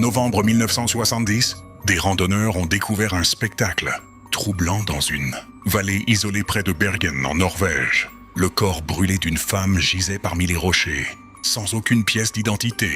novembre 1970, des randonneurs ont découvert un spectacle troublant dans une vallée isolée près de Bergen, en Norvège. Le corps brûlé d'une femme gisait parmi les rochers, sans aucune pièce d'identité.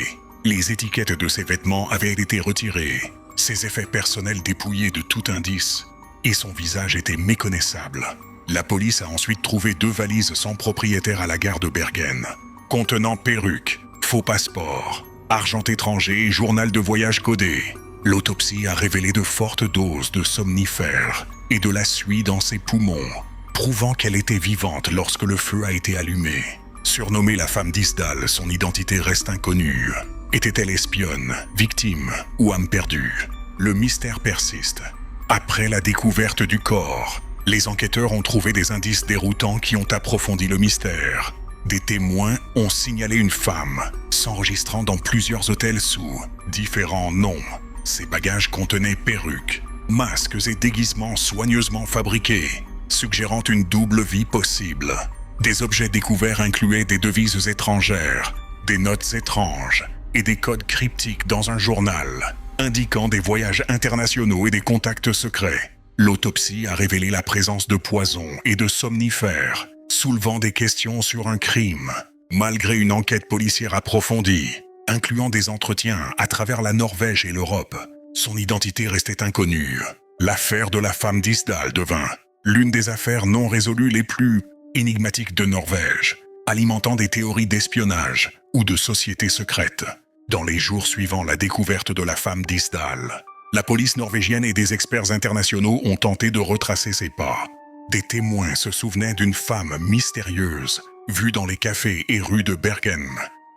Les étiquettes de ses vêtements avaient été retirées, ses effets personnels dépouillés de tout indice, et son visage était méconnaissable. La police a ensuite trouvé 2 valises sans propriétaire à la gare de Bergen, contenant perruques, faux passeports, argent étranger et journal de voyage codé. L'autopsie a révélé de fortes doses de somnifères et de la suie dans ses poumons, prouvant qu'elle était vivante lorsque le feu a été allumé. Surnommée la femme d'Isdal, son identité reste inconnue. Était-elle espionne, victime ou âme perdue? Le mystère persiste. Après la découverte du corps, les enquêteurs ont trouvé des indices déroutants qui ont approfondi le mystère. Des témoins ont signalé une femme s'enregistrant dans plusieurs hôtels sous différents noms. Ses bagages contenaient perruques, masques et déguisements soigneusement fabriqués, suggérant une double vie possible. Des objets découverts incluaient des devises étrangères, des notes étranges et des codes cryptiques dans un journal, indiquant des voyages internationaux et des contacts secrets. L'autopsie a révélé la présence de poisons et de somnifères, soulevant des questions sur un crime. Malgré une enquête policière approfondie, incluant des entretiens à travers la Norvège et l'Europe, son identité restait inconnue. L'affaire de la femme d'Isdal devint l'une des affaires non résolues les plus énigmatiques de Norvège, alimentant des théories d'espionnage ou de sociétés secrètes. Dans les jours suivant la découverte de la femme d'Isdal, la police norvégienne et des experts internationaux ont tenté de retracer ses pas. Des témoins se souvenaient d'une femme mystérieuse, vue dans les cafés et rues de Bergen,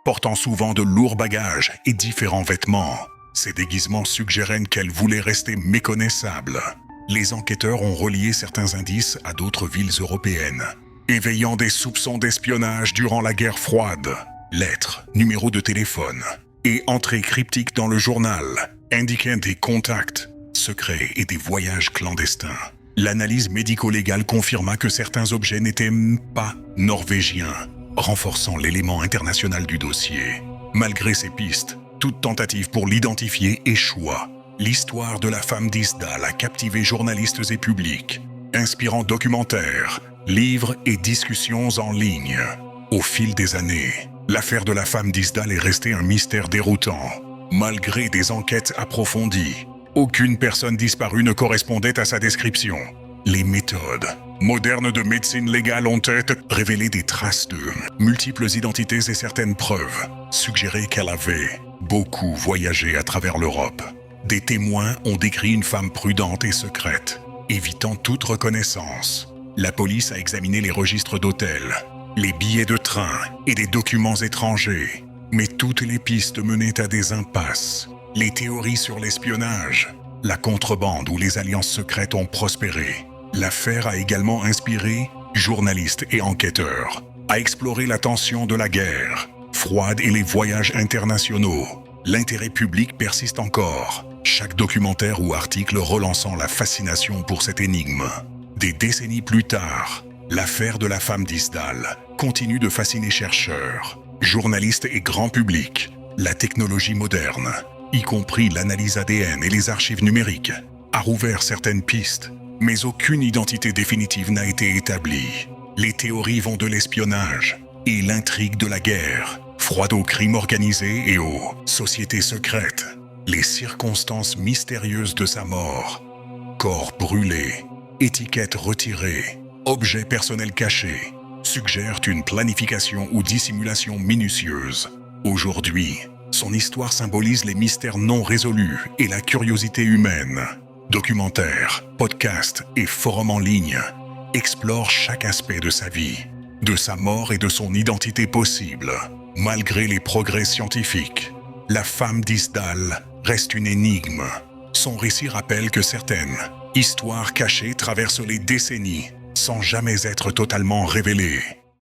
portant souvent de lourds bagages et différents vêtements. Ces déguisements suggéraient qu'elle voulait rester méconnaissable. Les enquêteurs ont relié certains indices à d'autres villes européennes, éveillant des soupçons d'espionnage durant la guerre froide. Lettres, numéros de téléphone et entrées cryptiques dans le journal indiquaient des contacts secrets et des voyages clandestins. L'analyse médico-légale confirma que certains objets n'étaient pas norvégiens, renforçant l'élément international du dossier. Malgré ces pistes, toute tentative pour l'identifier échoua. L'histoire de la femme d'Isdal a captivé journalistes et publics, inspirant documentaires, livres et discussions en ligne. Au fil des années, l'affaire de la femme d'Isdal est restée un mystère déroutant. Malgré des enquêtes approfondies, aucune personne disparue ne correspondait à sa description. Les méthodes modernes de médecine légale ont révélé des traces de multiples identités et certaines preuves suggéraient qu'elle avait beaucoup voyagé à travers l'Europe. Des témoins ont décrit une femme prudente et secrète, évitant toute reconnaissance. La police a examiné les registres d'hôtels, les billets de train et des documents étrangers. Mais toutes les pistes menaient à des impasses. Les théories sur l'espionnage, la contrebande ou les alliances secrètes ont prospéré. L'affaire a également inspiré journalistes et enquêteurs à explorer la tension de la guerre froide et les voyages internationaux. L'intérêt public persiste encore, chaque documentaire ou article relançant la fascination pour cette énigme. Des décennies plus tard, l'affaire de la femme d'Isdal continue de fasciner chercheurs, journalistes et grand public. La technologie moderne, y compris l'analyse ADN et les archives numériques, a rouvert certaines pistes, mais aucune identité définitive n'a été établie. Les théories vont de l'espionnage et l'intrigue de la guerre froide au crime organisé et aux sociétés secrètes. Les circonstances mystérieuses de sa mort, corps brûlé, étiquettes retirées, objets personnels cachés, suggèrent une planification ou dissimulation minutieuse. Aujourd'hui, son histoire symbolise les mystères non résolus et la curiosité humaine. Documentaires, podcasts et forums en ligne explorent chaque aspect de sa vie, de sa mort et de son identité possible. Malgré les progrès scientifiques, la femme d'Isdal reste une énigme. Son récit rappelle que certaines histoires cachées traversent les décennies sans jamais être totalement révélées.